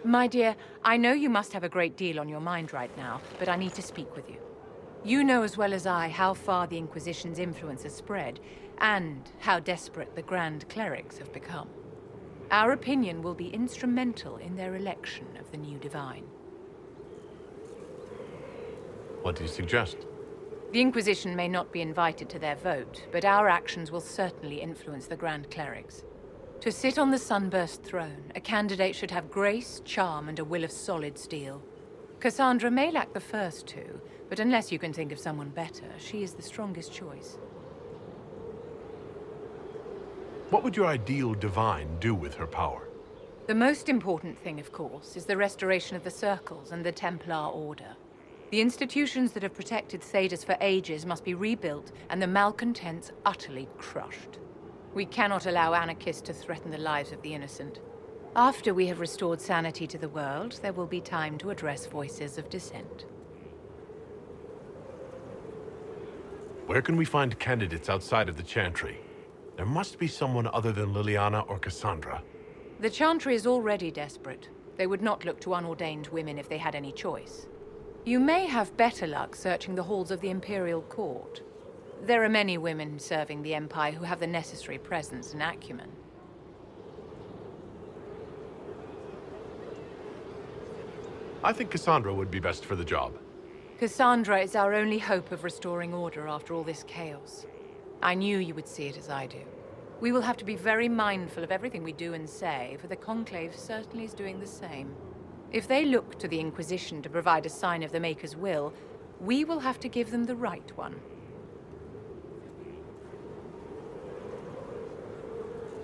My dear, I know you must have a great deal on your mind right now, but I need to speak with you. You know as well as I how far the Inquisition's influence has spread, and how desperate the Grand Clerics have become. Our opinion will be instrumental in their election of the new Divine. What do you suggest? The Inquisition may not be invited to their vote, but our actions will certainly influence the Grand Clerics. To sit on the Sunburst throne, a candidate should have grace, charm, and a will of solid steel. Cassandra may lack the first two, but unless you can think of someone better, she is the strongest choice. What would your ideal divine do with her power? The most important thing, of course, is the restoration of the Circles and the Templar Order. The institutions that have protected Thedas for ages must be rebuilt, and the malcontents utterly crushed. We cannot allow anarchists to threaten the lives of the innocent. After we have restored sanity to the world, there will be time to address voices of dissent. Where can we find candidates outside of the Chantry? There must be someone other than Liliana or Cassandra. The Chantry is already desperate. They would not look to unordained women if they had any choice. You may have better luck searching the halls of the Imperial Court. There are many women serving the Empire who have the necessary presence and acumen. I think Cassandra would be best for the job. Cassandra is our only hope of restoring order after all this chaos. I knew you would see it as I do. We will have to be very mindful of everything we do and say, for the Conclave certainly is doing the same. If they look to the Inquisition to provide a sign of the Maker's will, we will have to give them the right one.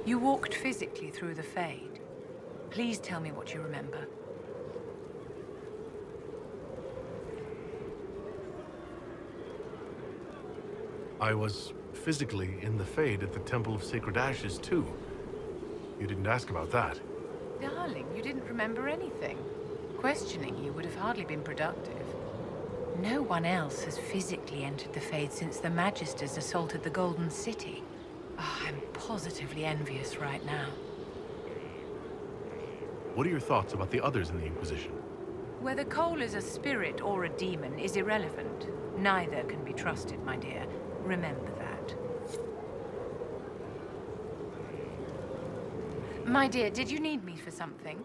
You walked physically through the Fade. Please tell me what you remember. I was physically in the Fade at the Temple of Sacred Ashes, too. You didn't ask about that. Darling, you didn't remember anything. Questioning you would have hardly been productive. No one else has physically entered the Fade since the Magisters assaulted the Golden City. Oh, I'm positively envious right now. What are your thoughts about the others in the Inquisition? Whether Cole is a spirit or a demon is irrelevant. Neither can be trusted, my dear. Remember that. My dear, did you need me for something?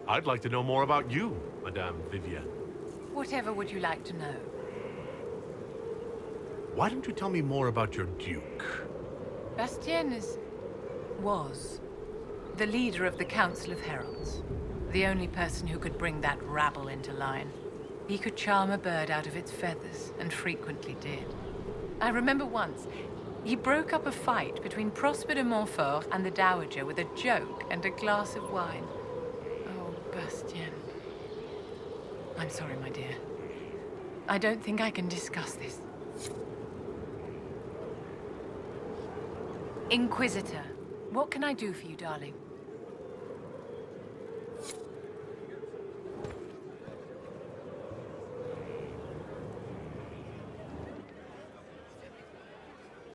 I'd like to know more about you, Madame Vivienne. Whatever would you like to know? Why don't you tell me more about your Duke? Bastien was the leader of the Council of Heralds. The only person who could bring that rabble into line. He could charm a bird out of its feathers, and frequently did. I remember once, he broke up a fight between Prosper de Montfort and the Dowager with a joke and a glass of wine. Oh, Bastien. I'm sorry, my dear. I don't think I can discuss this. Inquisitor, what can I do for you, darling?